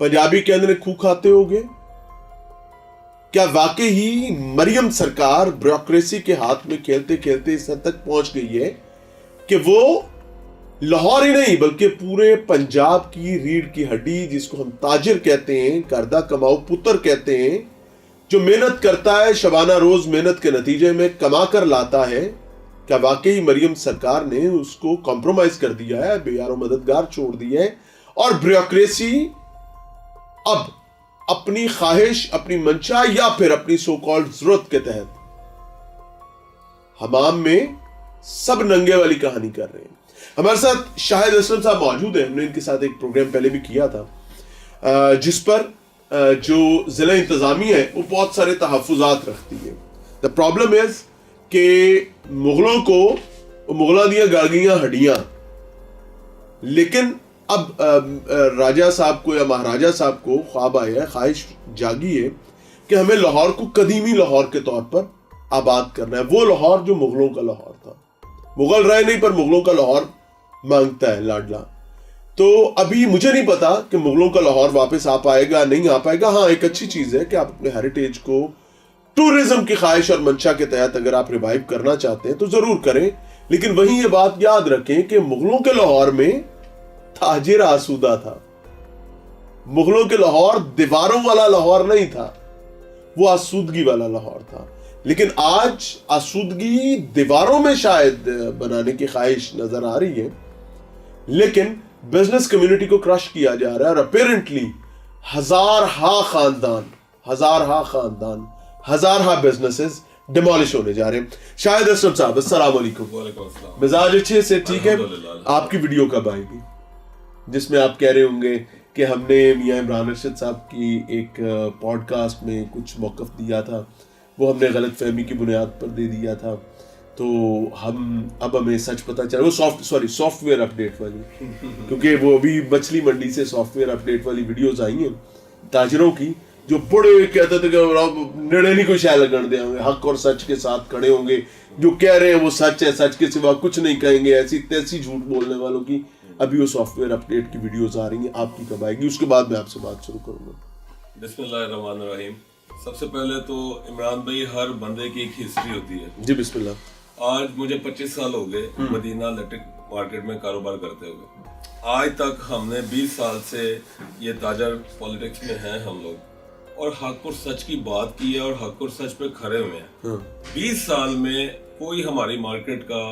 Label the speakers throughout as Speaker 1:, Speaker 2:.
Speaker 1: पंजाबी कहते हैं खूह खाते होगे। क्या वाकई ही मरियम सरकार ब्यूरोक्रेसी के हाथ में खेलते खेलते इस हद तक पहुंच गई है कि वो लाहौर ही नहीं बल्कि पूरे पंजाब की रीढ़ की हड्डी, जिसको हम ताजिर कहते हैं, करदा कमाऊ पुत्र कहते हैं, जो मेहनत करता है, शबाना रोज मेहनत के नतीजे में कमा कर लाता है, क्या वाकई मरियम सरकार ने उसको कॉम्प्रोमाइज कर दिया है, बेयारो मददगार छोड़ दिया है और ब्यूरोक्रेसी अब अपनी ख्वाहिश, अपनी मंशा या फिर अपनी सो कॉल्ड जरूरत के तहत हमाम में सब नंगे वाली कहानी कर रहे हैं। हमारे साथ शाहिद असलम साहब मौजूद हैं। हमने इनके साथ एक प्रोग्राम पहले भी किया था जिस पर जो जिला इंतजामिया है वो बहुत सारे तहफ़्फ़ुज़ात रखती है। द प्रॉब्लम इज कि मुगलों को मुगलों दियाँ गागियाँ हड्डियाँ, लेकिन अब राजा साहब को या महाराजा साहब को ख्वाब आया है, ख्वाहिश जागी है कि हमें लाहौर को कदीमी लाहौर के तौर पर आबाद करना है, वो लाहौर जो मुगलों का लाहौर था। मुगल रहे नहीं पर मुगलों का लाहौर मांगता है लाडला। तो अभी मुझे नहीं पता कि मुगलों का लाहौर वापस आ पाएगा नहीं आ पाएगा। हाँ, एक अच्छी चीज़ है कि आप अपने हेरिटेज को टूरिज्म की ख्वाहिश और मंशा के तहत अगर आप रिवाइव करना चाहते हैं तो ज़रूर करें, लेकिन वहीं ये बात याद रखें कि मुगलों के लाहौर में ताजिर आसूदा था। मुगलों के लाहौर दीवारों वाला लाहौर नहीं था, वो आसूदगी वाला लाहौर था। लेकिन आज आसूदगी दीवारों में शायद बनाने की ख्वाहिश नजर आ रही है, लेकिन बिजनेस कम्युनिटी को क्रश किया जा रहा है और अपेरेंटली हजारहा बिजनेसेस डिमोलिश होने जा रहे हैं। शाहिद असलम साहब, अस्सलाम वालेकुम। मिजाज अच्छे से ठीक है? आपकी वीडियो कब आएगी जिसमें आप कह रहे होंगे कि हमने मियां इमरान रशीद साहब की एक पॉडकास्ट में कुछ मौक़िफ़ दिया था, वो हमने गलत फहमी की बुनियाद पर दे दिया था, तो अब हमें सच पता चला। वो सॉफ्टवेयर अपडेट वाली क्योंकि वो अभी मछली मंडी से सॉफ्टवेयर अपडेट वाली वीडियोस आई हैं ताजरों की, जो बड़े कहते थे कि नेड़े नहीं कोई शाय लगन दे होंगे, हक और सच के साथ खड़े होंगे, जो कह रहे हैं वो सच है, सच के सिवा कुछ नहीं कहेंगे, ऐसी तैसी झूठ बोलने वालों की अभी वो सॉफ्टवेयर अपडेट की वीडियोस आ रही हैं। आपकी कब आएगी? उसके बाद मैं आपसे बात शुरू करूँगा।
Speaker 2: बिस्मिल्लाहिर्रहमानिर्रहीम। सबसे पहले तो इमरान भाई, हर बंदे की एक हिस्ट्री होती है।
Speaker 1: जी बिस्मिल्लाह।
Speaker 2: आज मुझे 25 साल हो गए मदीना इलेक्ट्रिक मार्केट में कारोबार करते हुए। आज तक हमने 20 साल से ये ताजर पॉलिटिक्स में हैं हम लोग, और हक और सच की बात की है और हक और सच पे खड़े हुए हैं। 20 साल में कोई हमारी मार्केट का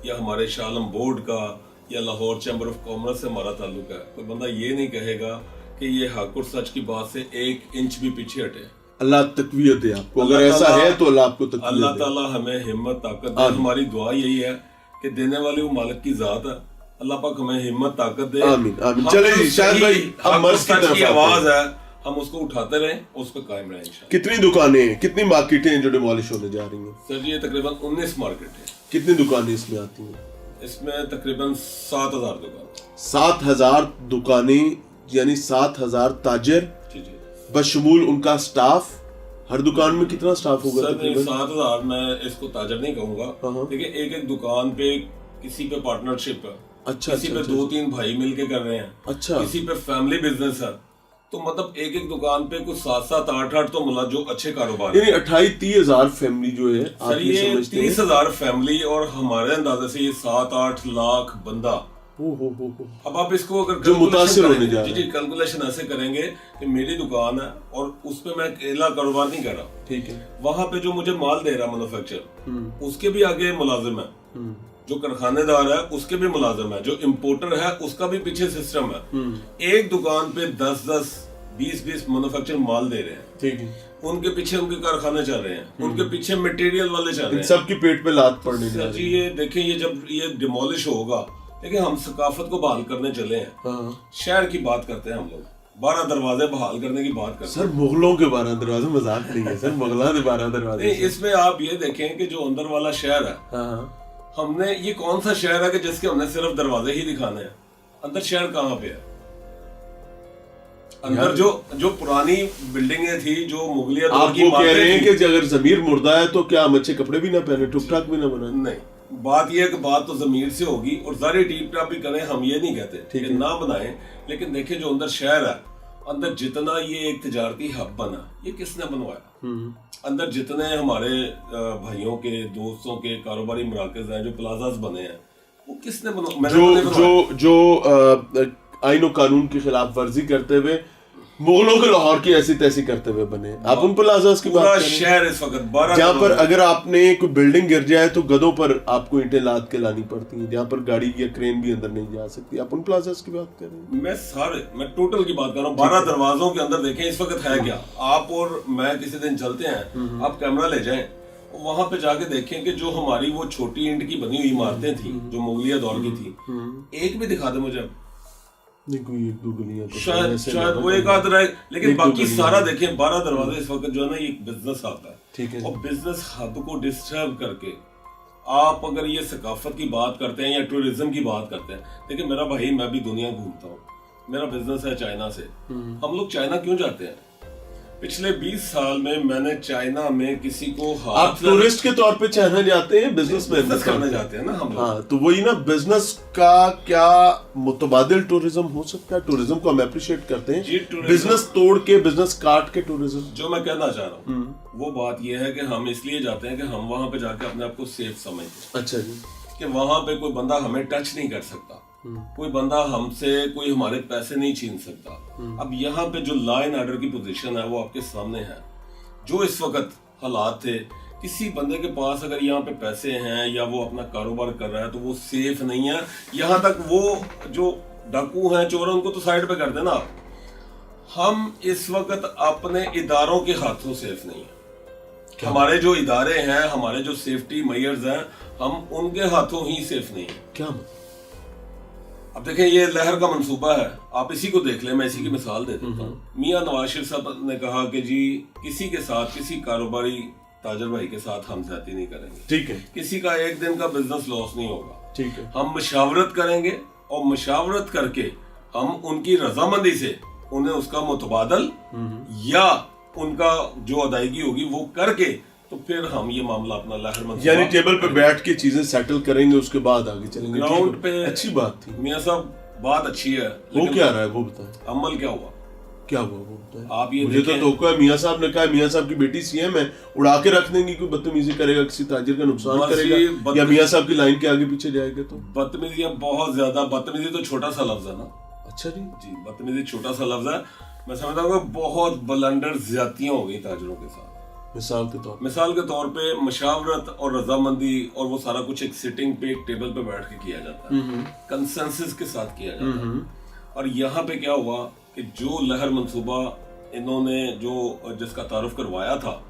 Speaker 2: या हमारे शालम बोर्ड का या लाहौर चैम्बर ऑफ कॉमर्स से हमारा ताल्लुक है, कोई बंदा ये नहीं कहेगा कि ये हक और सच की बात से 1 इंच भी पीछे हटे।
Speaker 1: अल्लाह तकवीयत दे आपको, अगर ऐसा है तो अल्लाह आपको तकवीयत दे।
Speaker 2: अल्लाह ताला हमें हिम्मत ताकत दे। हमारी दुआ यही है कि देने वाली वो मालिक की जात है, अल्लाह पाक हमें हिम्मत ताकत दे।
Speaker 1: आमीन आमीन। चले जी शायद भाई, हम मर्ज की तरफ
Speaker 2: आवाज है, हम उसको उठाते रहें, उस पर कायम रहें इंशाल्लाह।
Speaker 1: कितनी दुकानें हैं, कितनी मार्केटें हैं जो डिमोलिश होने जा रही हैं?
Speaker 2: सर ये तकरीबन 19 मार्केट है।
Speaker 1: कितनी दुकानें इसमें आती हैं?
Speaker 2: इसमें तकरीबन 7000 दुकान।
Speaker 1: 7000 दुकानें यानी 7000 ताजिर बशमूल उनका स्टाफ। हर दुकान में कितना स्टाफ होगा?
Speaker 2: सर 7000 मैं इसको ताजर नहीं कहूंगा, देखिए एक एक दुकान पे किसी पे पार्टनरशिप है,
Speaker 1: अच्छा,
Speaker 2: किसी पे 2-3 भाई मिलके कर रहे हैं,
Speaker 1: अच्छा,
Speaker 2: किसी पे फैमिली बिजनेस है, तो मतलब एक एक दुकान पे कुछ 7-7 8-8 तो मुला जो अच्छे कारोबार
Speaker 1: यानी 28-30 हजार फैमिली जो है
Speaker 2: सर, ये 30,000 फैमिली और हमारे अंदाजे से ये 7-8 लाख बंदा। अब आप इसको अगर
Speaker 1: जो मुतासिर होने जा रहे हैं,
Speaker 2: जी कैलकुलेशन ऐसे करेंगे कि मेरी दुकान है और उस पे मैं अकेला कारोबार नहीं कर रहा,
Speaker 1: ठीक है,
Speaker 2: वहां पे जो मुझे माल दे रहा मैन्युफैक्चर उसके भी आगे मुलाजिम है, जो कारखानेदार है उसके भी मुलाजिम है, जो इम्पोर्टर है उसका भी पीछे सिस्टम है। एक दुकान पे 10-10 20-20 मैन्युफैक्चर माल दे रहे हैं,
Speaker 1: ठीक है,
Speaker 2: उनके पीछे उनके कारखाने चल रहे हैं, उनके पीछे मटेरियल वाले चल रहे हैं,
Speaker 1: सबकी पेट पे लात पड़ने जा रही है।
Speaker 2: ये देखें, ये जब ये डिमोलिश होगा, देखिए हम सकाफत को बहाल करने चले हैं, शहर की बात करते हैं हम लोग, 12 दरवाजे बहाल करने की बात करते हैं।
Speaker 1: सर मुगलों के 12 दरवाजे मजाक नहीं है सर, मुगलों के 12 दरवाजे।
Speaker 2: इसमें आप ये देखें कि जो अंदर वाला शहर है, हमने ये कौन सा शहर है कि जिसके हमने सिर्फ दरवाजे ही दिखाने हैं, अंदर शहर कहाँ पे है? अंदर जो पुरानी बिल्डिंगें थी, जो मुगलिया दौर की,
Speaker 1: आप कह रहे हैं कि अगर ज़मीर मुर्दा है तो क्या हम अच्छे कपड़े भी ना पहने, टुक टाक भी ना बनाए?
Speaker 2: नहीं, बात यह है कि बात तो ज़मीर से होगी और सारे टीप टाप भी करें, हम ये नहीं कहते कि ना बनाएं, लेकिन देखिए जो अंदर शहर है, अंदर जितना ये एक तिजारती हब बना, ये किसने बनवाया? अंदर जितने हमारे भाइयों के, दोस्तों के कारोबारी मराकज हैं, जो प्लाजास बने हैं, वो किसने बनवाया?
Speaker 1: जो आईन कानून की खिलाफ वर्जी करते हुए मुगलों के लाहौर की ऐसी तैसी करते हुए बने। आप उन प्लाजास की बात कर रहे हैं?
Speaker 2: शहर इस वक्त 12
Speaker 1: जहाँ पर अगर आपने कोई बिल्डिंग गिर जाए तो गधों पर आपको ईंटें लाद के लानी पड़ती हैं, जहाँ पर गाड़ी या क्रेन भी अंदर नहीं जा सकती। आप उन प्लाजास की बात कर रहे हैं?
Speaker 2: मैं टोटल की बात कर रहा हूँ। 12 दरवाजों के अंदर देखें इस वक्त है क्या। आप और मैं किसी दिन चलते हैं, आप कैमरा ले जाएं, वहां पे जाके देखें कि जो हमारी वो छोटी ईंट की बनी हुई इमारतें थी, जो मुगलिया दौर की थी, एक भी दिखा दे मुझे।
Speaker 1: नहीं, कोई एक दो गलियां तो
Speaker 2: शायद वो एक आध रहे, लेकिन बाकी सारा देखें 12 दरवाजे इस वक्त जो है ना, ये बिजनेस आता है।
Speaker 1: ठीक है।
Speaker 2: और बिजनेस हब को डिस्टर्ब करके आप अगर ये सकाफत की बात करते हैं या टूरिज्म की बात करते हैं, देखिए मेरा भाई, मैं भी दुनिया घूमता हूँ, मेरा बिजनेस है चाइना से। हम लोग चाइना क्यों जाते हैं? पिछले 20 साल में मैंने चाइना में किसी को
Speaker 1: आप टूरिस्ट के तौर पे चाइना जाते हैं, बिजनेस
Speaker 2: करने जाते हैं ना हम लोग।
Speaker 1: हाँ, तो वही ना, बिजनेस का क्या मुतबादिल टूरिज्म हो सकता है? टूरिज्म को हम अप्रिशिएट करते हैं, बिजनेस तोड़ के, बिजनेस काट के टूरिज्म।
Speaker 2: जो मैं कहना चाह रहा हूँ वो बात ये है कि हम इसलिए जाते हैं कि हम वहां पे जाके अपने आप को सेफ समझते हैं।
Speaker 1: अच्छा जी।
Speaker 2: कि वहां पे कोई बंदा हमें टच नहीं कर सकता, कोई बंदा हमसे कोई हमारे पैसे नहीं छीन सकता। अब यहाँ पे जो लॉ एंड ऑर्डर की पोजीशन है वो आपके सामने है। जो इस वक्त हालात थे, किसी बंदे के पास अगर यहाँ पे पैसे हैं या वो अपना कारोबार कर रहा है तो वो सेफ नहीं है। यहाँ तक वो जो डाकू हैं, चोर, उनको तो साइड पे कर देना। हम इस वक्त अपने इदारों के हाथों सेफ नहीं है। हमारे जो इदारे हैं, हमारे जो सेफ्टी मेजर्स हैं, हम उनके हाथों ही सेफ नहीं है।
Speaker 1: क्या?
Speaker 2: अब देखें, ये लहर का मंसूबा है, आप इसी को देख लें। मैं इसी की मिसाल दे देता हूँ। मियां नवाज शरीफ साहब ने कहा कि जी किसी के साथ, किसी कारोबारी ताजर भाई के साथ हम ज्यादती नहीं करेंगे।
Speaker 1: ठीक है।
Speaker 2: किसी का एक दिन का बिजनेस लॉस नहीं होगा।
Speaker 1: ठीक है।
Speaker 2: हम मशावरत करेंगे और मशावरत करके हम उनकी रजामंदी से उन्हें उसका मुतबादल या उनका जो अदायगी होगी वो करके, तो फिर हम ये मामला अपना लहर मंसूबा,
Speaker 1: यानी टेबल पे बैठ के चीजें सेटल करेंगे, उसके बाद आगे चलेंगे।
Speaker 2: ग्राउंड पे।
Speaker 1: अच्छी बात थी
Speaker 2: मियां साहब, बात अच्छी है।
Speaker 1: वो क्या रहा है वो बताएं।
Speaker 2: अमल क्या हुआ?
Speaker 1: क्या हुआ वो बताएं।
Speaker 2: आप ये
Speaker 1: मुझे तो धोखा है। मियां साहब ने कहा, मियां साहब की बेटी सीएम है, उड़ा के रख देंगी, कोई बदतमीजी करेगा, किसी ताजिर का नुकसान करेगा या मियां साहब की लाइन के आगे पीछे जाएगा तो।
Speaker 2: बदतमीजी बहुत ज्यादा, बदतमीजी तो छोटा सा लफ्ज है ना।
Speaker 1: अच्छा जी।
Speaker 2: जी, बदतमीजी छोटा सा लफ्ज है। मैं समझता हूँ बहुत बलंडर ज्यादतियां हो गई ताजरों के साथ। मिसाल के तौर पे मशावरत और रजामंदी और वो सारा कुछ एक सिटिंग पे, एक टेबल पे बैठ के किया जाता है, कंसेंसस के साथ किया जाता है। और यहाँ पे क्या हुआ कि जो लहर मंसूबा इन्होंने जो जिसका तारुफ करवाया था,